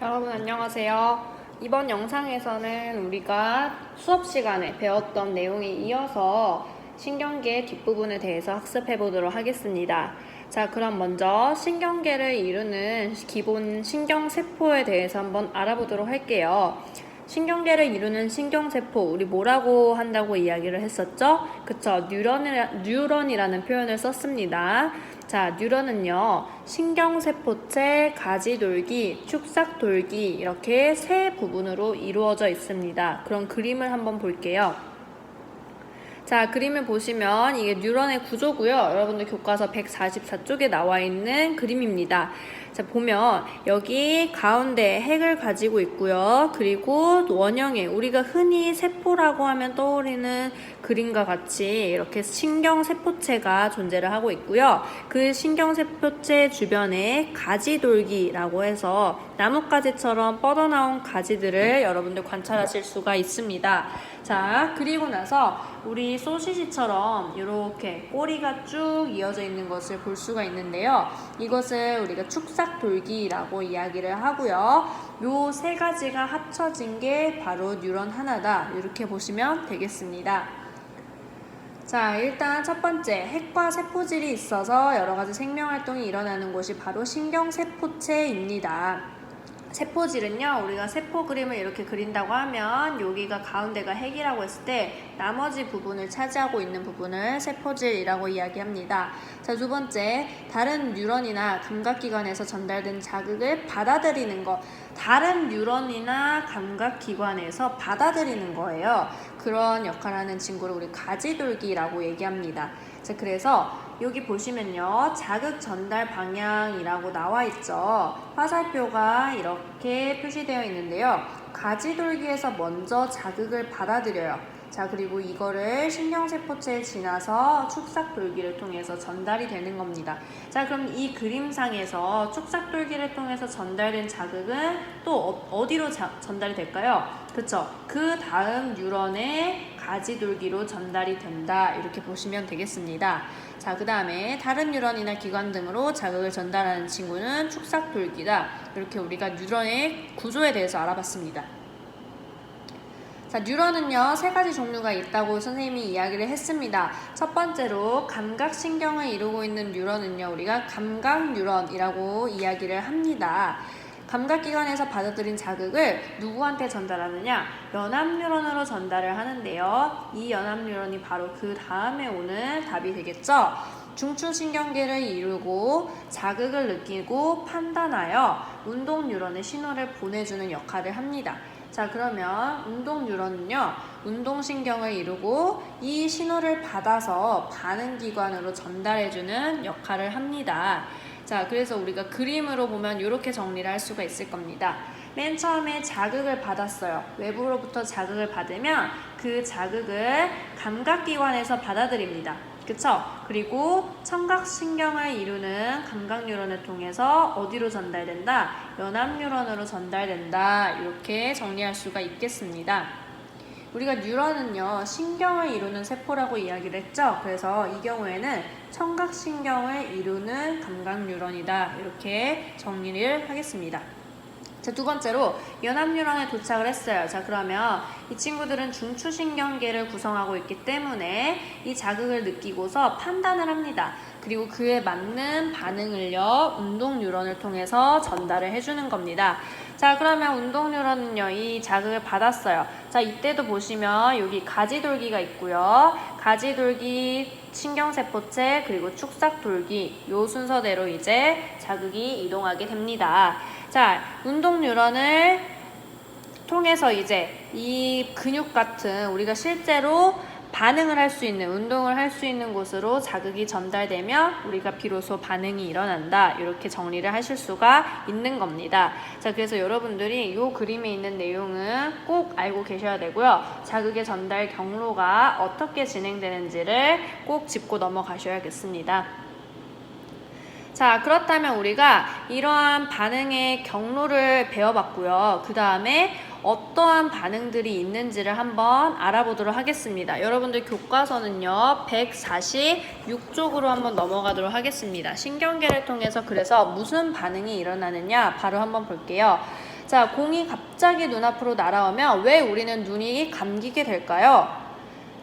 여러분 안녕하세요. 이번 영상에서는 우리가 수업 시간에 배웠던 내용에 이어서 신경계 뒷부분에 대해서 학습해 보도록 하겠습니다. 자, 그럼 먼저 신경계를 이루는 기본 신경세포에 대해서 한번 알아보도록 할게요. 신경계를 이루는 신경세포, 우리 뭐라고 한다고 이야기를 했었죠? 그쵸, 뉴런이라는 표현을 썼습니다. 자, 뉴런은요, 신경세포체, 가지돌기, 축삭돌기 이렇게 세 부분으로 이루어져 있습니다. 그럼 그림을 한번 볼게요. 자, 그림을 보시면 이게 뉴런의 구조고요. 여러분들 교과서 144쪽에 나와 있는 그림입니다. 자, 보면 여기 가운데 핵을 가지고 있고요. 그리고 원형의 우리가 흔히 세포라고 하면 떠오르는 그림과 같이 이렇게 신경세포체가 존재를 하고 있고요. 그 신경세포체 주변에 가지돌기라고 해서 나뭇가지처럼 뻗어나온 가지들을 여러분들 관찰하실 수가 있습니다. 자, 그리고 나서 우리 소시지처럼 이렇게 꼬리가 쭉 이어져 있는 것을 볼 수가 있는데요. 이것을 우리가 축삭돌기라고 이야기를 하고요. 요 세 가지가 합쳐진 게 바로 뉴런 하나다. 이렇게 보시면 되겠습니다. 자, 일단 첫 번째, 핵과 세포질이 있어서 여러 가지 생명활동이 일어나는 곳이 바로 신경세포체입니다. 세포질은요, 우리가 세포 그림을 이렇게 그린다고 하면 여기가 가운데가 핵이라고 했을 때 나머지 부분을 차지하고 있는 부분을 세포질이라고 이야기합니다. 자, 두 번째, 다른 뉴런이나 감각기관에서 전달된 자극을 받아들이는 것. 다른 뉴런이나 감각기관에서 받아들이는 거예요. 그런 역할을 하는 친구를 우리 가지돌기라고 얘기합니다. 자, 그래서 여기 보시면요, 자극 전달 방향이라고 나와 있죠. 화살표가 이렇게 표시되어 있는데요. 가지돌기에서 먼저 자극을 받아들여요. 자, 그리고 이거를 신경세포체에 지나서 축삭돌기를 통해서 전달이 되는 겁니다. 자, 그럼 이 그림상에서 축삭돌기를 통해서 전달된 자극은 또 어디로 전달이 될까요? 그쵸? 그 다음 뉴런의 가지돌기로 전달이 된다. 이렇게 보시면 되겠습니다. 자, 그 다음에 다른 뉴런이나 기관 등으로 자극을 전달하는 친구는 축삭돌기다. 이렇게 우리가 뉴런의 구조에 대해서 알아봤습니다. 자, 뉴런은요, 세 가지 종류가 있다고 선생님이 이야기를 했습니다. 첫 번째로 감각신경을 이루고 있는 뉴런은요, 우리가 감각뉴런이라고 이야기를 합니다. 감각기관에서 받아들인 자극을 누구한테 전달하느냐? 연합뉴런으로 전달을 하는데요. 이 연합뉴런이 바로 그 다음에 오는 답이 되겠죠? 중추신경계를 이루고 자극을 느끼고 판단하여 운동뉴런의 신호를 보내주는 역할을 합니다. 자, 그러면 운동뉴런은요, 운동신경을 이루고 이 신호를 받아서 반응기관으로 전달해주는 역할을 합니다. 자, 그래서 우리가 그림으로 보면 이렇게 정리를 할 수가 있을 겁니다. 맨 처음에 자극을 받았어요. 외부로부터 자극을 받으면 그 자극을 감각기관에서 받아들입니다. 그쵸? 그리고 청각신경을 이루는 감각뉴런을 통해서 어디로 전달된다? 연합뉴런으로 전달된다. 이렇게 정리할 수가 있겠습니다. 우리가 뉴런은요, 신경을 이루는 세포라고 이야기를 했죠. 그래서 이 경우에는 청각신경을 이루는 감각뉴런이다. 이렇게 정리를 하겠습니다. 자, 두 번째로 연합뉴런에 도착을 했어요. 자, 그러면 이 친구들은 중추신경계를 구성하고 있기 때문에 이 자극을 느끼고서 판단을 합니다. 그리고 그에 맞는 반응을요, 운동뉴런을 통해서 전달을 해주는 겁니다. 자, 그러면 운동뉴런은요, 이 자극을 받았어요. 자, 이때도 보시면 여기 가지돌기가 있고요. 가지돌기, 신경세포체, 그리고 축삭돌기, 요 순서대로 이제 자극이 이동하게 됩니다. 자, 운동뉴런을 통해서 이제 이 근육 같은 우리가 실제로 반응을 할 수 있는, 운동을 할 수 있는 곳으로 자극이 전달되면 우리가 비로소 반응이 일어난다. 이렇게 정리를 하실 수가 있는 겁니다. 자, 그래서 여러분들이 이 그림에 있는 내용은 꼭 알고 계셔야 되고요. 자극의 전달 경로가 어떻게 진행되는지를 꼭 짚고 넘어가셔야겠습니다. 자, 그렇다면 우리가 이러한 반응의 경로를 배워봤고요. 그 다음에 어떠한 반응들이 있는지를 한번 알아보도록 하겠습니다. 여러분들 교과서는요, 146쪽으로 한번 넘어가도록 하겠습니다. 신경계를 통해서 그래서 무슨 반응이 일어나느냐 바로 한번 볼게요. 자, 공이 갑자기 눈앞으로 날아오면 왜 우리는 눈이 감기게 될까요?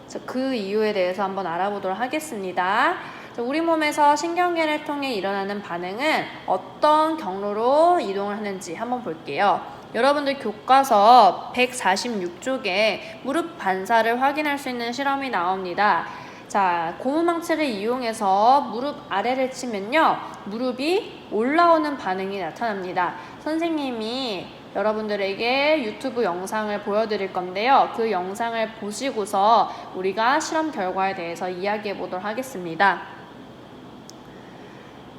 자, 그 이유에 대해서 한번 알아보도록 하겠습니다. 자, 우리 몸에서 신경계를 통해 일어나는 반응은 어떤 경로로 이동을 하는지 한번 볼게요. 여러분들 교과서 146쪽에 무릎 반사를 확인할 수 있는 실험이 나옵니다. 자, 고무망치를 이용해서 무릎 아래를 치면요, 무릎이 올라오는 반응이 나타납니다. 선생님이 여러분들에게 유튜브 영상을 보여드릴 건데요. 그 영상을 보시고서 우리가 실험 결과에 대해서 이야기해 보도록 하겠습니다.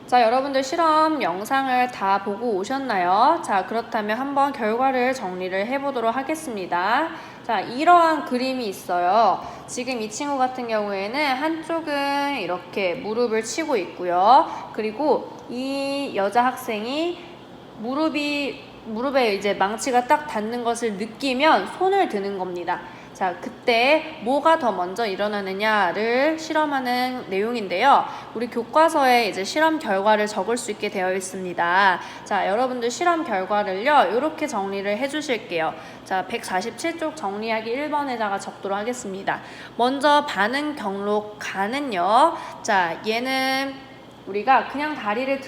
자, 여러분들 실험 영상을 다 보고 오셨나요? 자, 그렇다면 한번 결과를 정리를 해보도록 하겠습니다. 자, 이러한 그림이 있어요. 지금 이 친구 같은 경우에는 한쪽은 이렇게 무릎을 치고 있고요. 그리고 이 여자 학생이 무릎에 이제 망치가 딱 닿는 것을 느끼면 손을 드는 겁니다. 자, 그때 뭐가 더 먼저 일어나느냐를 실험하는 내용인데요. 우리 교과서에 이제 실험 결과를 적을 수 있게 되어 있습니다. 자, 여러분들 실험 결과를요, 이렇게 정리를 해 주실게요. 자, 147쪽 정리하기 1번에다가 적도록 하겠습니다. 먼저 반응 경로 가는요. 자, 얘는 우리가 그냥 다리를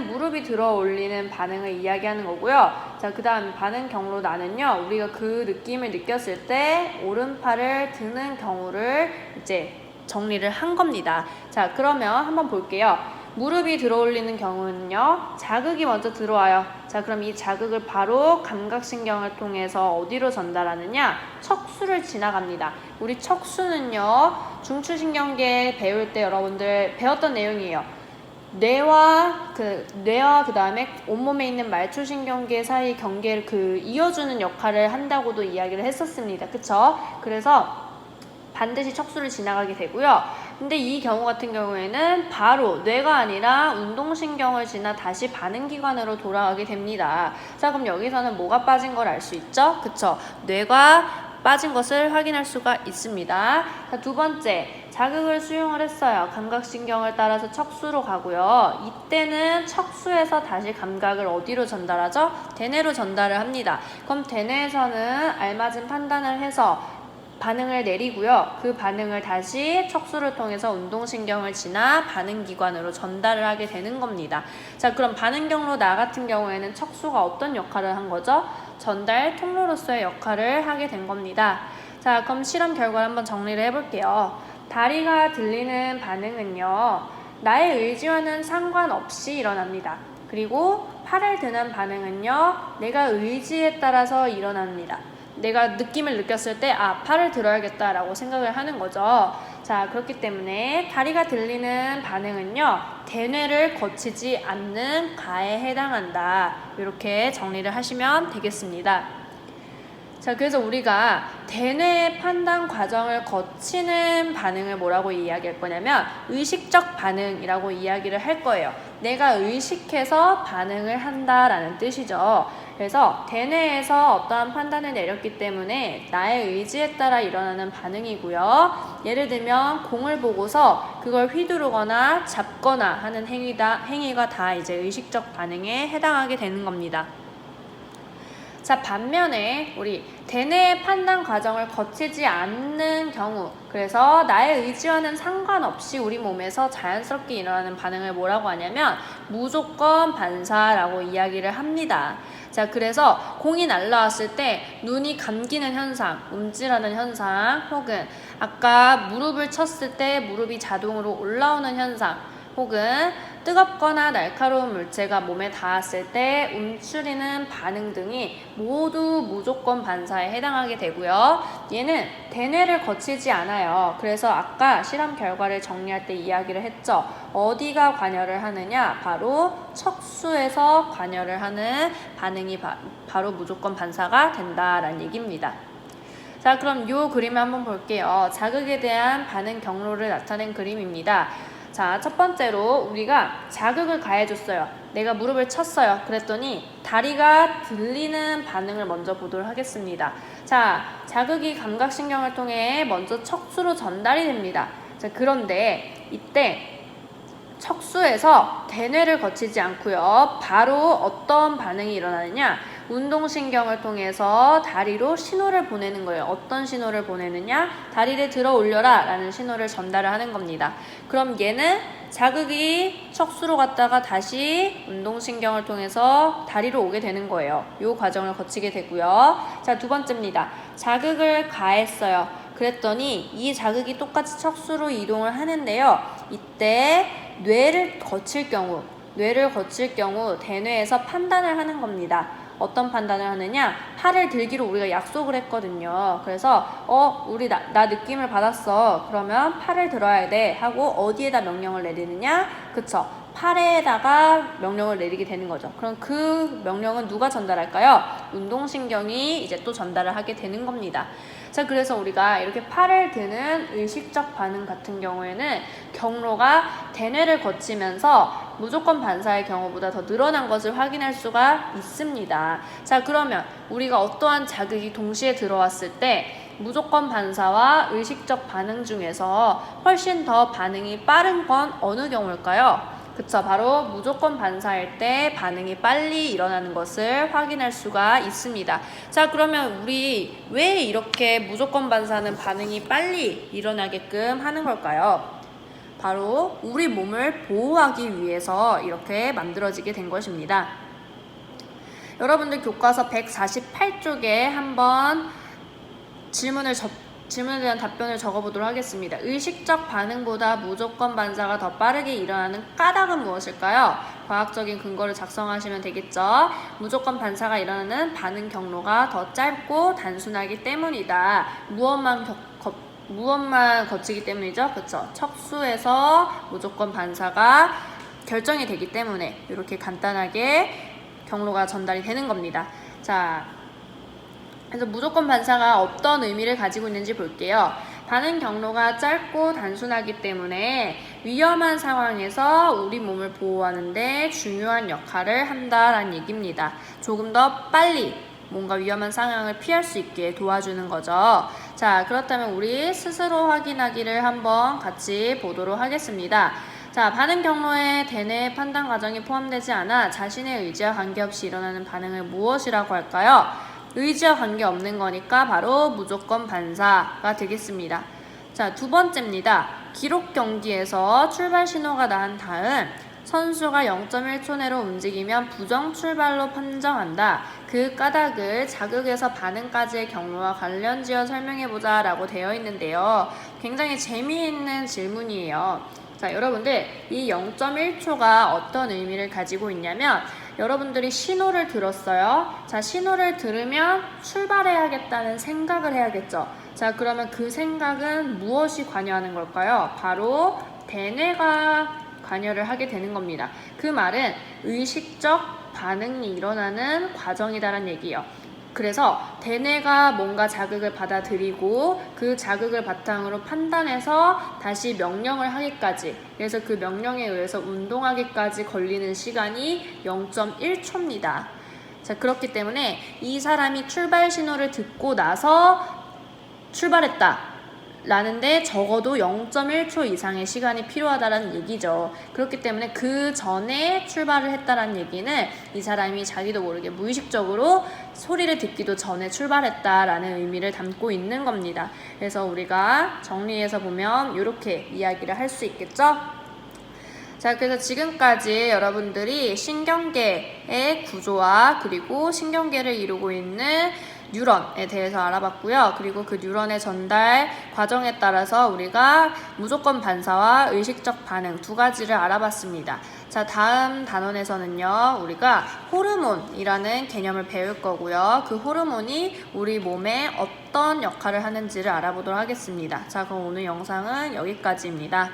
무릎이 들어 올리는 반응을 이야기하는 거고요. 자, 그 다음 반응 경로 나는요, 우리가 그 느낌을 느꼈을 때 오른팔을 드는 경우를 이제 정리를 한 겁니다. 자, 그러면 한번 볼게요. 무릎이 들어 올리는 경우는요, 자극이 먼저 들어와요. 자, 그럼 이 자극을 바로 감각신경을 통해서 어디로 전달하느냐? 척수를 지나갑니다. 우리 척수는요, 중추신경계 배울 때 여러분들 배웠던 내용이에요. 뇌와 그 다음에 온몸에 있는 말초신경계 사이 경계를 이어주는 역할을 한다고도 이야기를 했었습니다. 그쵸? 그래서 반드시 척수를 지나가게 되고요. 근데 이 경우 같은 경우에는 바로 뇌가 아니라 운동신경을 지나 다시 반응기관으로 돌아가게 됩니다. 자, 그럼 여기서는 뭐가 빠진 걸 알 수 있죠? 그쵸? 뇌가 빠진 것을 확인할 수가 있습니다. 자, 두 번째, 자극을 수용을 했어요. 감각신경을 따라서 척수로 가고요. 이때는 척수에서 다시 감각을 어디로 전달하죠? 대뇌로 전달을 합니다. 그럼 대뇌에서는 알맞은 판단을 해서 반응을 내리고요. 그 반응을 다시 척수를 통해서 운동신경을 지나 반응기관으로 전달을 하게 되는 겁니다. 자, 그럼 반응 경로 나 같은 경우에는 척수가 어떤 역할을 한 거죠? 전달 통로로서의 역할을 하게 된 겁니다. 자, 그럼 실험 결과를 한번 정리를 해볼게요. 다리가 들리는 반응은요, 나의 의지와는 상관없이 일어납니다. 그리고 팔을 드는 반응은요, 내가 의지에 따라서 일어납니다. 내가 느낌을 느꼈을 때 팔을 들어야겠다라고 생각을 하는 거죠. 자, 그렇기 때문에 다리가 들리는 반응은요, 대뇌를 거치지 않는 가에 해당한다. 이렇게 정리를 하시면 되겠습니다. 자, 그래서 우리가 대뇌의 판단 과정을 거치는 반응을 뭐라고 이야기할 거냐면 의식적 반응이라고 이야기를 할 거예요. 내가 의식해서 반응을 한다라는 뜻이죠. 그래서 대뇌에서 어떠한 판단을 내렸기 때문에 나의 의지에 따라 일어나는 반응이고요. 예를 들면 공을 보고서 그걸 휘두르거나 잡거나 하는 행위가 다 이제 의식적 반응에 해당하게 되는 겁니다. 자, 반면에 우리 대뇌의 판단 과정을 거치지 않는 경우, 그래서 나의 의지와는 상관없이 우리 몸에서 자연스럽게 일어나는 반응을 뭐라고 하냐면 무조건 반사라고 이야기를 합니다. 자, 그래서 공이 날라왔을 때 눈이 감기는 현상, 움찔하는 현상, 혹은 아까 무릎을 쳤을 때 무릎이 자동으로 올라오는 현상, 혹은 뜨겁거나 날카로운 물체가 몸에 닿았을 때 움츠리는 반응 등이 모두 무조건 반사에 해당하게 되고요. 얘는 대뇌를 거치지 않아요. 그래서 아까 실험 결과를 정리할 때 이야기를 했죠. 어디가 관여를 하느냐? 바로 척수에서 관여를 하는 반응이 바로 무조건 반사가 된다라는 얘기입니다. 자, 그럼 이 그림을 한번 볼게요. 자극에 대한 반응 경로를 나타낸 그림입니다. 자, 첫 번째로 우리가 자극을 가해줬어요. 내가 무릎을 쳤어요. 그랬더니 다리가 들리는 반응을 먼저 보도록 하겠습니다. 자, 자극이 감각신경을 통해 먼저 척수로 전달이 됩니다. 자, 그런데 이때 척수에서 대뇌를 거치지 않고요. 바로 어떤 반응이 일어나느냐? 운동신경을 통해서 다리로 신호를 보내는 거예요. 어떤 신호를 보내느냐? 다리를 들어 올려라 라는 신호를 전달을 하는 겁니다. 그럼 얘는 자극이 척수로 갔다가 다시 운동신경을 통해서 다리로 오게 되는 거예요. 이 과정을 거치게 되고요. 자, 두 번째입니다. 자극을 가했어요. 그랬더니 이 자극이 똑같이 척수로 이동을 하는데요. 이때 뇌를 거칠 경우 대뇌에서 판단을 하는 겁니다. 어떤 판단을 하느냐? 팔을 들기로 우리가 약속을 했거든요. 그래서 우리 나 느낌을 받았어. 그러면 팔을 들어야 돼 하고 어디에다 명령을 내리느냐? 그쵸? 팔에다가 명령을 내리게 되는 거죠. 그럼 그 명령은 누가 전달할까요? 운동신경이 이제 또 전달을 하게 되는 겁니다. 자, 그래서 우리가 이렇게 팔을 드는 의식적 반응 같은 경우에는 경로가 대뇌를 거치면서 무조건 반사의 경우보다 더 늘어난 것을 확인할 수가 있습니다. 자, 그러면 우리가 어떠한 자극이 동시에 들어왔을 때 무조건 반사와 의식적 반응 중에서 훨씬 더 반응이 빠른 건 어느 경우일까요? 그쵸, 바로 무조건 반사일 때 반응이 빨리 일어나는 것을 확인할 수가 있습니다. 자, 그러면 우리 왜 이렇게 무조건 반사는 반응이 빨리 일어나게끔 하는 걸까요? 바로 우리 몸을 보호하기 위해서 이렇게 만들어지게 된 것입니다. 여러분들 교과서 148쪽에 한번 질문에 대한 답변을 적어보도록 하겠습니다. 의식적 반응보다 무조건 반사가 더 빠르게 일어나는 까닭은 무엇일까요? 과학적인 근거를 작성하시면 되겠죠. 무조건 반사가 일어나는 반응 경로가 더 짧고 단순하기 때문이다. 무엇만 거치기 때문이죠? 그쵸? 척수에서 무조건 반사가 결정이 되기 때문에 이렇게 간단하게 경로가 전달이 되는 겁니다. 자, 그래서 무조건 반사가 어떤 의미를 가지고 있는지 볼게요. 반응 경로가 짧고 단순하기 때문에 위험한 상황에서 우리 몸을 보호하는데 중요한 역할을 한다라는 얘기입니다. 조금 더 빨리 뭔가 위험한 상황을 피할 수 있게 도와주는 거죠. 자, 그렇다면 우리 스스로 확인하기를 한번 같이 보도록 하겠습니다. 자, 반응 경로에 대뇌 판단 과정이 포함되지 않아 자신의 의지와 관계없이 일어나는 반응을 무엇이라고 할까요? 의지와 관계없는 거니까 바로 무조건 반사가 되겠습니다. 자, 두 번째입니다. 기록 경기에서 출발 신호가 난 다음 선수가 0.1초 내로 움직이면 부정 출발로 판정한다. 그 까닭을 자극에서 반응까지의 경로와 관련지어 설명해보자 라고 되어 있는데요. 굉장히 재미있는 질문이에요. 자, 여러분들 이 0.1초가 어떤 의미를 가지고 있냐면 여러분들이 신호를 들었어요. 자, 신호를 들으면 출발해야겠다는 생각을 해야겠죠. 자, 그러면 그 생각은 무엇이 관여하는 걸까요? 바로 대뇌가 관여를 하게 되는 겁니다. 그 말은 의식적 반응이 일어나는 과정이다라는 얘기예요. 그래서 대뇌가 뭔가 자극을 받아들이고 그 자극을 바탕으로 판단해서 다시 명령을 하기까지, 그래서 그 명령에 의해서 운동하기까지 걸리는 시간이 0.1초입니다. 자, 그렇기 때문에 이 사람이 출발 신호를 듣고 나서 출발했다 라는데 적어도 0.1초 이상의 시간이 필요하다라는 얘기죠. 그렇기 때문에 그 전에 출발을 했다라는 얘기는 이 사람이 자기도 모르게 무의식적으로 소리를 듣기도 전에 출발했다라는 의미를 담고 있는 겁니다. 그래서 우리가 정리해서 보면 이렇게 이야기를 할 수 있겠죠? 자, 그래서 지금까지 여러분들이 신경계의 구조와 그리고 신경계를 이루고 있는 뉴런에 대해서 알아봤고요. 그리고 그 뉴런의 전달 과정에 따라서 우리가 무조건 반사와 의식적 반응 두 가지를 알아봤습니다. 자, 다음 단원에서는요, 우리가 호르몬이라는 개념을 배울 거고요. 그 호르몬이 우리 몸에 어떤 역할을 하는지를 알아보도록 하겠습니다. 자, 그럼 오늘 영상은 여기까지입니다.